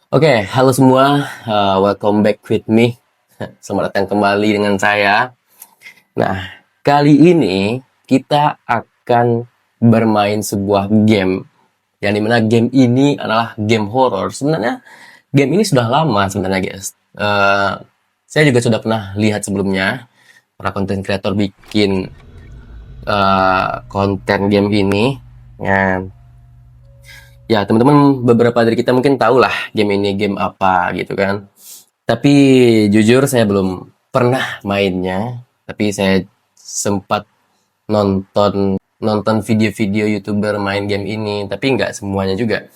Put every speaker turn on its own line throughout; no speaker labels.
Oke, halo semua, welcome back with me. Selamat datang kembali dengan saya. Nah, kali ini kita akan bermain sebuah game, yang dimana game ini adalah game horror. Sebenarnya game ini sudah lama sebenarnya, guys. Saya juga sudah pernah lihat sebelumnya para konten kreator bikin konten game ini. Ya, ya teman-teman beberapa dari kita mungkin tahu lah game ini game apa gitu kan. Tapi jujur saya belum pernah mainnya, tapi saya sempat nonton nonton video-video YouTuber main game ini, tapi nggak semuanya juga.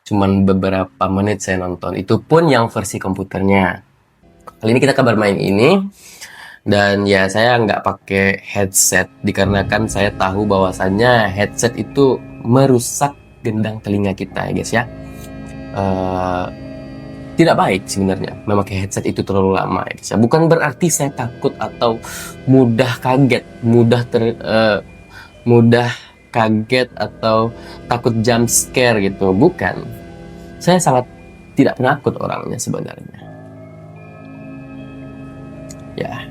Cuman beberapa menit saya nonton, itu pun yang versi komputernya. Kali ini kita kabar main ini, dan ya saya nggak pakai headset, dikarenakan saya tahu bahwasannya headset itu merusak gendang telinga kita ya guys ya. Eh, Tidak baik sebenarnya memakai headset itu terlalu lama ya guys. Bukan berarti saya takut atau mudah kaget, mudah kaget atau takut jump scare gitu. Bukan. Saya sangat tidak penakut orangnya sebenarnya. Ya,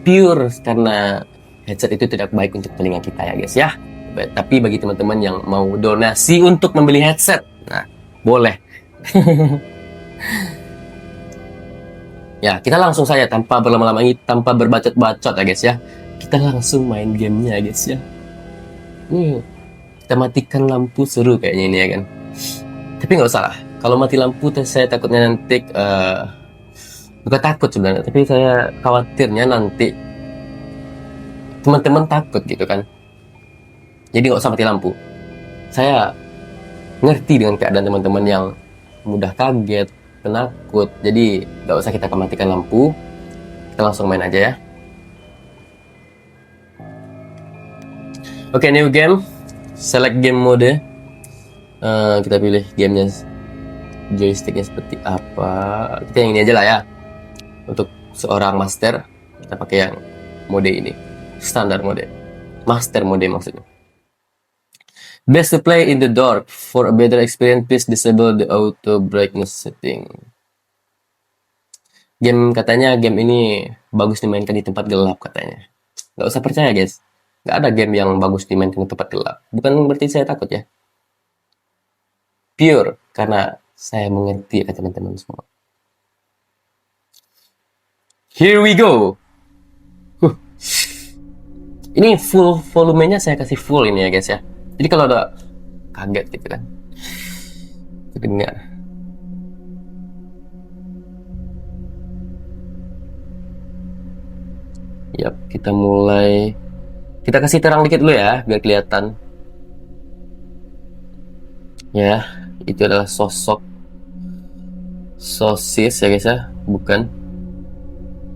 pure karena headset itu tidak baik untuk telinga kita ya guys ya. Tapi bagi teman-teman yang mau donasi untuk membeli headset, nah boleh. Ya, kita langsung saja tanpa berlama-lama ini, tanpa berbacot-bacot ya guys ya. Kita langsung main gamenya ya guys ya. Kita matikan lampu, seru kayaknya ini ya kan. Tapi nggak usah lah. Kalau mati lampu, saya takutnya nanti bukan takut sebenarnya, tapi saya khawatirnya nanti teman-teman takut gitu kan. Jadi nggak usah mati lampu. Saya ngerti dengan keadaan teman-teman yang mudah kaget, penakut. Jadi nggak usah kita matikan lampu. Kita langsung main aja ya. Oke, new game. Select game mode. Kita pilih gamenya, joysticknya seperti apa. Kita yang ini aja lah ya. Untuk seorang master, kita pakai yang mode ini, standar mode, master mode maksudnya. Best to play in the dark. For a better experience, please disable the auto brightness setting. Katanya game ini bagus dimainkan di tempat gelap katanya. Nggak usah percaya guys. Nggak ada game yang bagus dimainkan di tempat gelap. Bukan berarti saya takut ya. Pure karena saya mengerti ya teman-teman semua. Here we go. Ini full volumenya saya kasih full ini ya guys ya. Jadi kalau ada kaget gitu kan, kedengar. Yap, kita mulai. Kita kasih terang dikit dulu ya, biar kelihatan. Ya, itu adalah sosok sosis ya guys ya, bukan.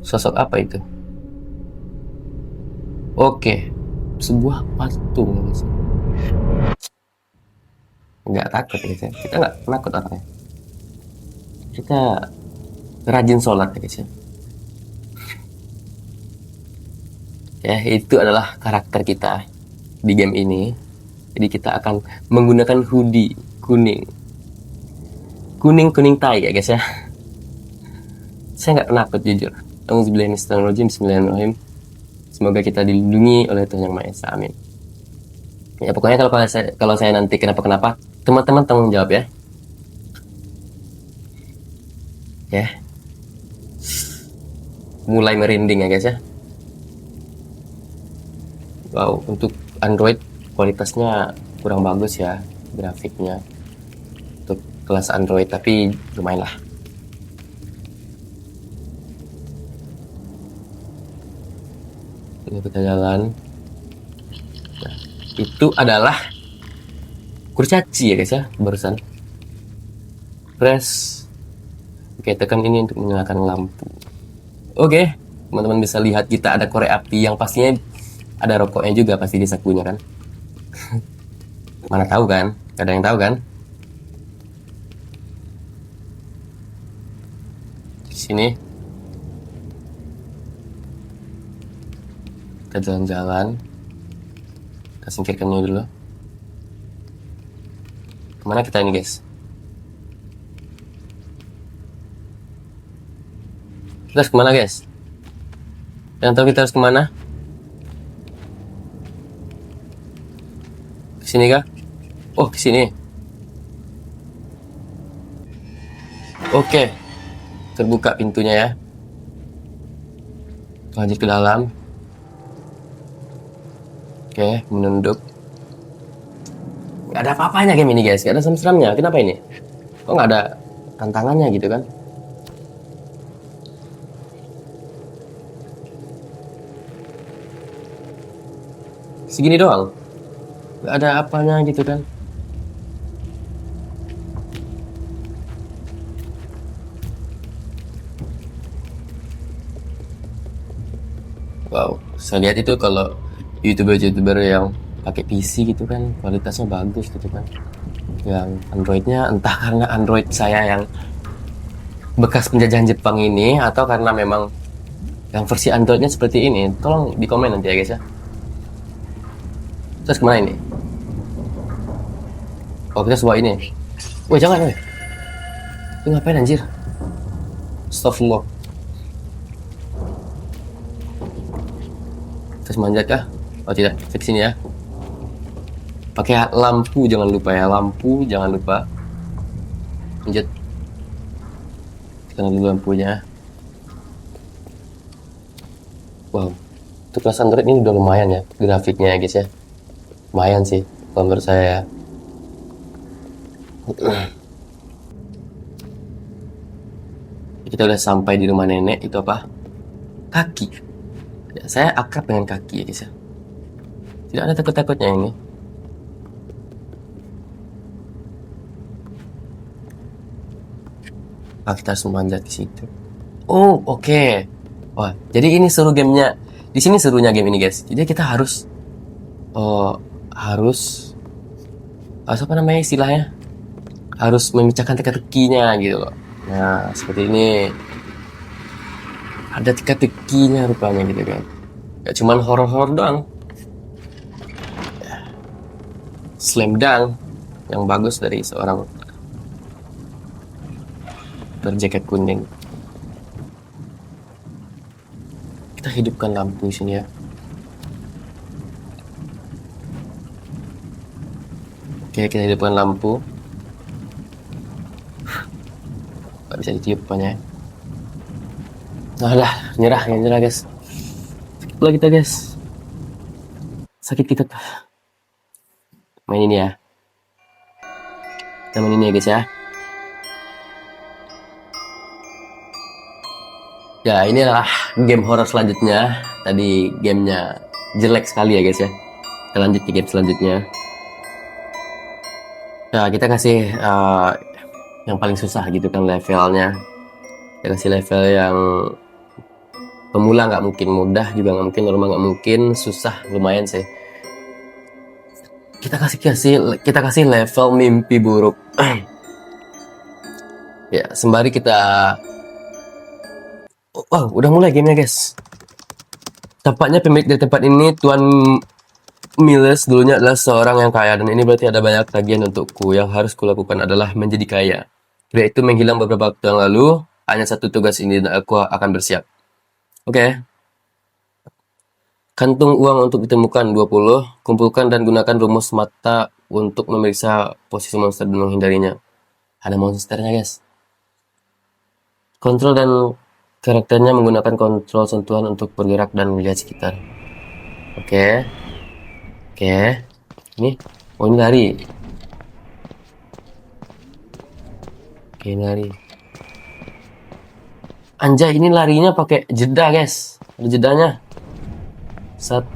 Sosok apa itu? Oke, sebuah patung guys. Nggak takut ya guys ya. Kita nggak penakut orangnya. Kita rajin sholat ya guys ya. Ya, itu adalah karakter kita di game ini. Jadi kita akan menggunakan hoodie kuning. Kuning tai ya guys ya. Saya nggak penakut jujur. Bismillahirrahmanirrahim. Semoga kita dilindungi oleh Tuhan Yang Maha Esa. Amin. Ya pokoknya kalau saya nanti kenapa-kenapa, teman-teman tanggung jawab ya. Ya. Mulai merinding ya guys ya. Wow, untuk Android kualitasnya kurang bagus ya grafiknya untuk kelas Android, tapi lumayan lah. Ini kita jalan. Nah, itu adalah kurcaci ya guys ya, barusan. Press. Oke, tekan ini untuk menyalakan lampu. Oke, teman-teman bisa lihat kita ada korek api yang pastinya ada rokoknya juga pasti di sakunya kan. Mana tahu kan? Gak ada yang tahu kan? Di sini kita jalan-jalan. Kita singkirkannya dulu. Kemana kita ini guys? Kita harus kemana guys? Yang tahu kita harus kemana? Kesini kah? Oh kesini. Oke, terbuka pintunya ya. Lanjut ke dalam. Oke, menunduk. Gak ada apa-apanya game ini guys, gak ada serem-seremnya. Kenapa ini? Kok gak ada tantangannya gitu kan? Segini doang. Gak ada apanya gitu kan? Wow, saya lihat itu kalau YouTuber-YouTuber yang pakai PC gitu kan kualitasnya bagus gitu kan. Yang Androidnya entah karena Android saya yang bekas penjajahan Jepang ini atau karena memang yang versi Androidnya seperti ini. Tolong di komen nanti ya guys ya. Terus kemana ini? Oh kita sebuah ini. Woi jangan woi. Lu ngapain anjir? Astagfirullah. Terus manjat kah? Oh tidak, ke sini ya. Pakai lampu jangan lupa ya, lampu jangan lupa. Lanjut. Tekan dulu lampunya. Wow, untuk kelas Android ini udah lumayan ya grafiknya ya guys ya. Lumayan sih, kalau menurut saya ya. Kita udah sampai di rumah nenek, itu apa? Kaki. Ya, saya akrab dengan kaki ya guys ya. Tidak ada takut-takutnya ini. Ah, kita harus memanjat ke situ. Oh, oke. Wah, jadi ini seru gamenya. Di sini serunya game ini guys. Jadi kita harus harus apa namanya istilahnya? Harus memecahkan teka-tekinya gitu loh. Nah, seperti ini. Ada teka-tekinya rupanya gitu kan. Gak cuman horor-horor doang. Slam dunk yang bagus dari seorang berjaket kuning. Kita hidupkan lampu di sini ya. Oke, kita hidupkan lampu. Gak bisa ditiup rupanya. Nah lah, nyerah guys. Sakit pula kita guys. Sakit kita tuh. Main ini ya. Kita main ini ya guys ya. Ya ini adalah game horror selanjutnya. Tadi gamenya jelek sekali ya guys ya. Kita lanjut ke game selanjutnya. Ya kita kasih yang paling susah gitu kan levelnya. Kita kasih level yang pemula nggak mungkin, mudah juga nggak mungkin, normal nggak mungkin, susah lumayan sih. Kita kasih level mimpi buruk. Ya sembari kita udah mulai gamenya guys. Tampaknya pemilik dari tempat ini Tuan Miles dulunya adalah seorang yang kaya dan ini berarti ada banyak tagihan untukku. Yang harus kulakukan adalah menjadi kaya. Pria itu menghilang beberapa waktu yang lalu. Hanya satu tugas ini dan aku akan bersiap. Oke. Kantung uang untuk ditemukan 20. Kumpulkan dan gunakan rumus mata untuk memeriksa posisi monster dan menghindarinya. Ada monsternya guys. Kontrol dan karakternya menggunakan kontrol sentuhan untuk bergerak dan melihat sekitar. Oke. Ini. Oh ini lari. Oke ini lari. Anjay ini larinya pakai jeda guys. Ada jedanya. Set.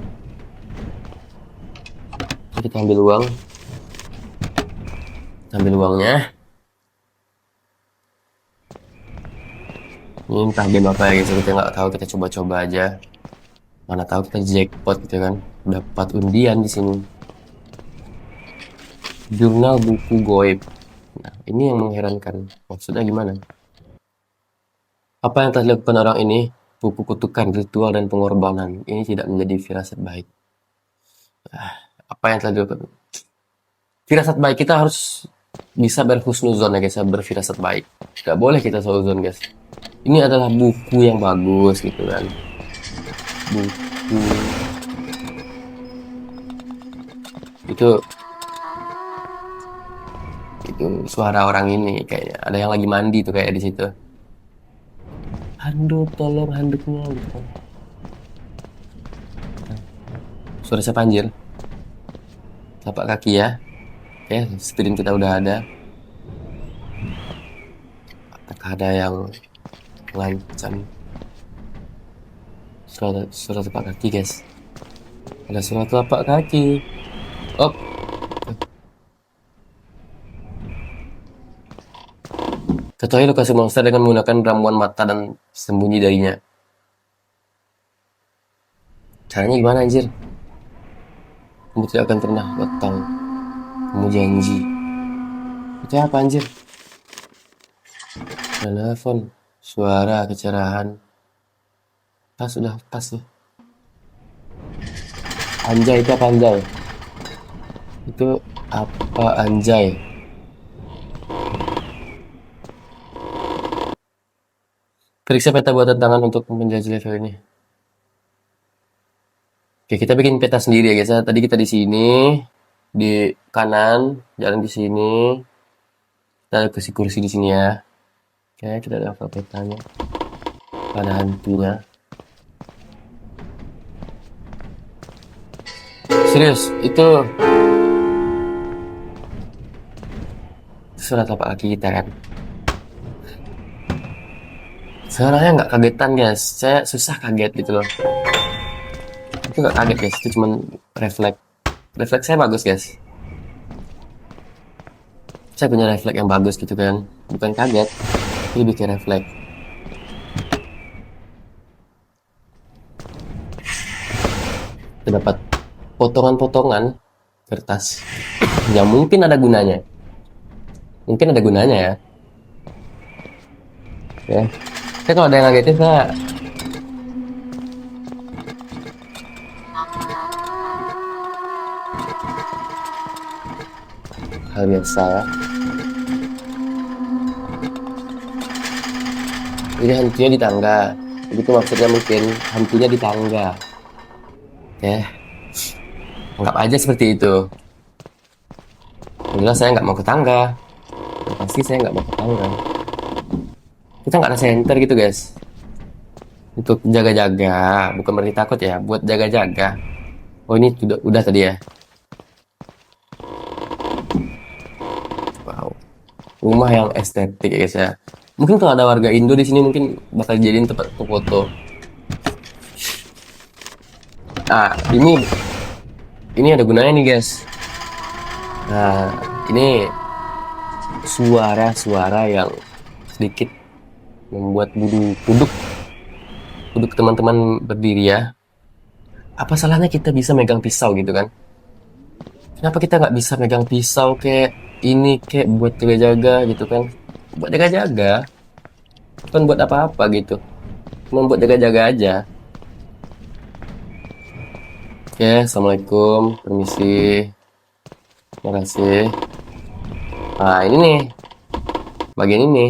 Kita ambil uang. Ambil uangnya. Ini entah game apa ya guys, kita nggak tahu, kita coba-coba aja. Mana tahu kita jackpot gitu kan, dapat undian di sini. Jurnal buku goib. Nah, ini yang mengherankan. Maksudnya gimana? Apa yang telah dilakukan orang ini? Buku kutukan, ritual, dan pengorbanan. Ini tidak menjadi firasat baik. Apa yang telah dilakukan? Firasat baik, kita harus bisa berhusnuzon ya guys, berfirasat baik. Gak boleh kita seuzon guys. ini adalah buku yang bagus gitu kan. Buku itu suara orang ini kayaknya ada yang lagi mandi tuh kayak di situ. Handuk, tolong handuknya gitu kan. Suara siapa anjir? Telapak kaki ya. Oke, spirin kita udah ada. Apakah ada yang ngancam? Suara telapak kaki guys. Ada suara telapak kaki. Oh, ketahui lokasi monster dengan menggunakan ramuan mata dan sembunyi darinya. Caranya gimana anjir? Kamu tidak akan pernah datang. Kamu janji. Itu apa anjir? Telepon. Suara kecerahan. Pas udah pas ya. Anjay itu apa anjay? Itu apa anjay? Periksa peta buat tantangan untuk menjajah level ini. Oke, kita bikin peta sendiri ya guys ya. Tadi kita di sini, di kanan, jalan di sini. Kita ada kursi-kursi di sini ya. Oke, kita ada petanya. Ada hantunya. Serius, itu surat telapak kaki kita kan. Sebenarnya nggak kagetan guys, saya susah kaget gitu loh. Itu nggak kaget guys, itu cuman refleks. Refleks saya bagus guys. Saya punya refleks yang bagus gitu kan, bukan kaget, itu lebih ke refleks. Terdapat potongan-potongan kertas yang mungkin ada gunanya. Mungkin ada gunanya ya. Ya. Saya kalau ada yang ngagetin saya hal biasa ya. Jadi hantunya di tangga. Begitu maksudnya mungkin hantunya di tangga. Oke. Anggap aja seperti itu. Jelas saya nggak mau ke tangga. Pasti saya nggak mau ke tangga. Kita nggak ada center gitu guys. Untuk jaga-jaga, bukan berarti takut ya, buat jaga-jaga. Oh ini udah tadi ya. Wow, rumah yang estetik ya guys ya. Mungkin kalau ada warga Indo di sini mungkin bakal jadiin tempat foto. Nah, ini ada gunanya nih guys. Nah, ini suara-suara yang sedikit membuat kuduk teman-teman berdiri ya. Apa salahnya kita bisa megang pisau gitu kan? Kenapa kita nggak bisa megang pisau kayak ini kayak buat jaga-jaga gitu kan? Buat jaga-jaga, bukan buat apa-apa gitu. Cuma buat jaga-jaga aja. Oke, assalamualaikum, permisi, terima kasih. Nah ini nih, bagian ini.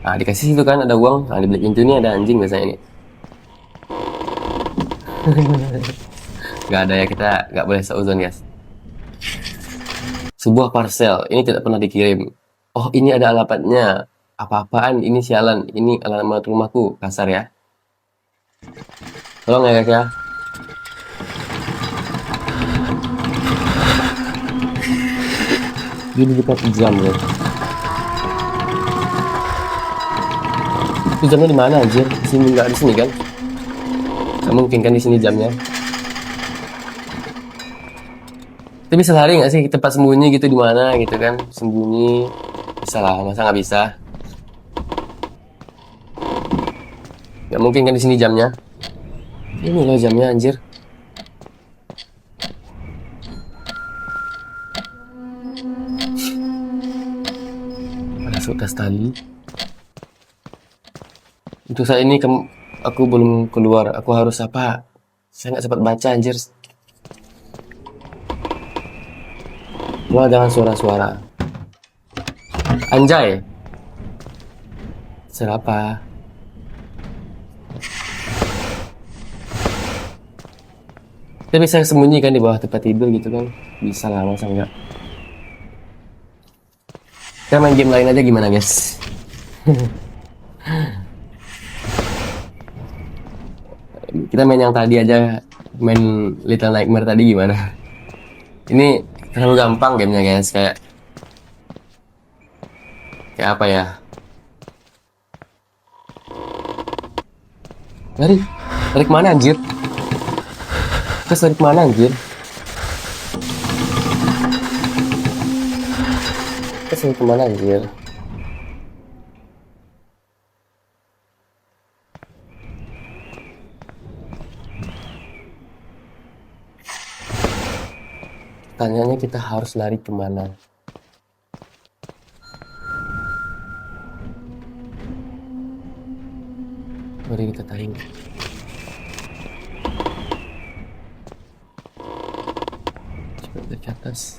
Nah dikasih situ kan ada uang. Nah di balik pintu ini ada anjing biasanya ini. Nggak ada ya, kita nggak boleh seuzon guys. Sebuah parcel ini tidak pernah dikirim. Oh ini ada alamatnya. Apa-apaan ini sialan. Ini alamat rumahku, kasar ya. Tolong ya guys ya. Ini kita jam ya. Itu jamnya di mana aja? Di sini nggak di sini kan? Nggak mungkin kan di sini jamnya. Tapi bisa lari nggak sih tempat sembunyi gitu di mana gitu kan? Sembunyi bisa lah, masa nggak bisa? Nggak mungkin kan di sini jamnya? Ini loh jamnya anjir. Masuk tas tali. Untuk saat ini aku belum keluar. Aku harus apa? Saya nggak sempat baca anjir. Wah, jangan suara-suara. Anjay. Serapa. Kita bisa sembunyi kan di bawah tempat tidur gitu kan? Bisa lah, masa enggak? Kita main game lain aja gimana guys? Kita main yang tadi aja, main Little Nightmare tadi gimana? Ini terlalu gampang gamenya guys, kayak apa ya? Lari, lari kemana anjir? Terus lari kemana anjir? Terus lari kemana anjir? Tanyanya kita harus lari kemana? Mari kita tahu. Coba lihat ke atas.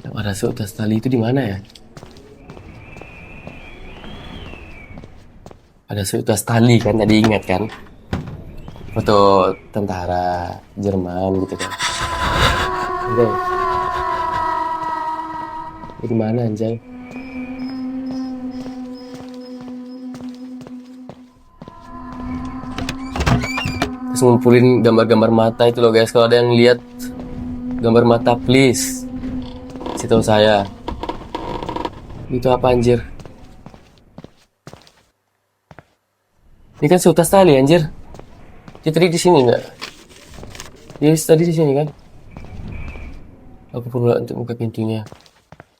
Yang ada seutas tali itu di mana ya? Ada seutas tali kan tadi, ingat kan? Foto tentara Jerman gitu kan. Anjay. Ini di mana anjay? Terus ngumpulin gambar-gambar mata itu loh guys. Kalau ada yang lihat gambar mata please kasih tahu saya. Itu apa anjir? Ini kan seutas tali anjir. Dia tadi di sini enggak? Dia tadi di sini kan? Aku perlu untuk buka pintunya.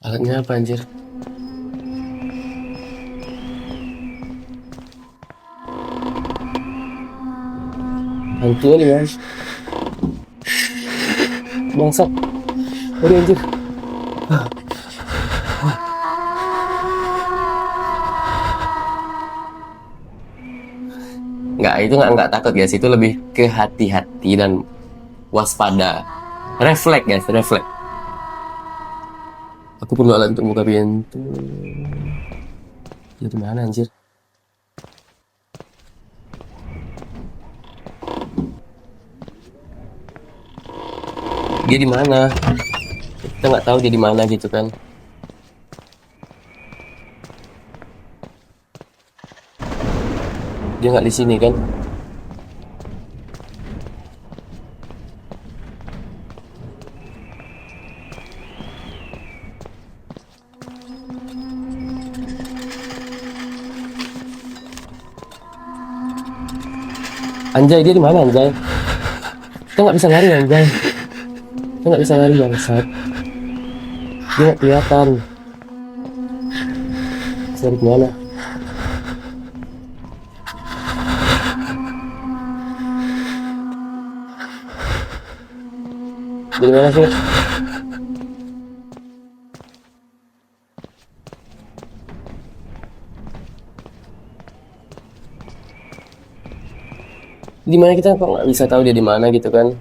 Alatnya apa anjir? Hantunya di mana? Bangsat. Aduh anjir. Nggak, itu nggak takut guys. Itu lebih ke hati-hati dan waspada. Refleks guys, refleks. Aku perlu alat untuk buka pintu. Dia di mana anjir? Dia di mana? Kita nggak tahu dia di mana gitu kan? Dia nggak di sini kan? Anjay, dia di mana anjay? Kita nggak bisa lari anjay. Kita nggak bisa lari bangsat. Dia nggak kelihatan. Bisa lari kemana? Dia di mana sih? Di mana kita kok nggak bisa tahu dia di mana gitu kan?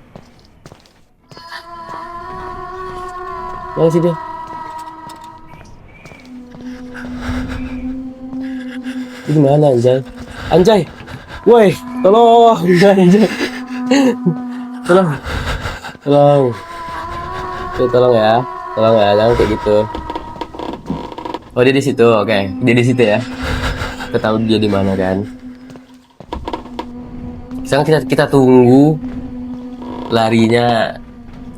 Mana sih dia? Dia di mana anjay? Anjay, woi, tolong, anjay, tolong, tolong, tolong ya, jangan kayak gitu. Oh dia di situ, oke, dia di situ ya. Kita tahu dia di mana kan? Sekarang kita tunggu larinya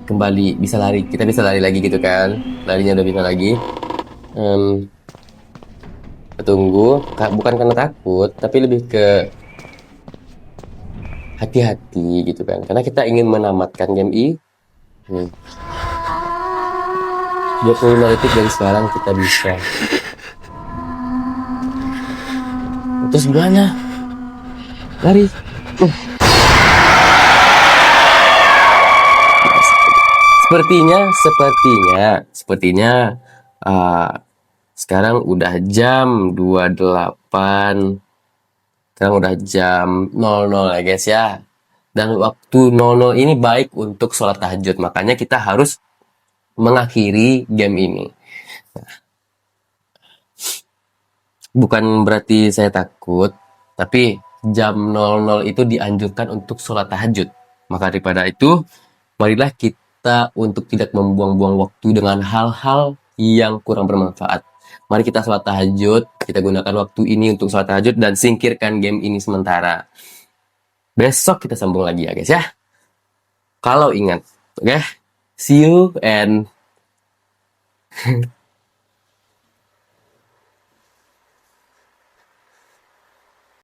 kembali, bisa lari, kita bisa lari lagi gitu kan? Larinya udah bisa lagi. Kita tunggu, bukan karena takut, tapi lebih ke hati-hati gitu kan? Karena kita ingin menamatkan game ini. 25 detik dari sekarang kita bisa. Terus gimana? Lari. Sepertinya sekarang udah jam 28. Sekarang udah jam 00 ya guys ya. Dan waktu 00 ini baik untuk sholat tahajud. Makanya kita harus mengakhiri game ini. Bukan berarti saya takut, tapi jam 00 itu dianjurkan untuk sholat tahajud. Maka daripada itu, marilah kita untuk tidak membuang-buang waktu dengan hal-hal yang kurang bermanfaat. Mari kita sholat tahajud, kita gunakan waktu ini untuk sholat tahajud dan singkirkan game ini sementara. Besok kita sambung lagi ya guys ya. Kalau ingat, oke? See you and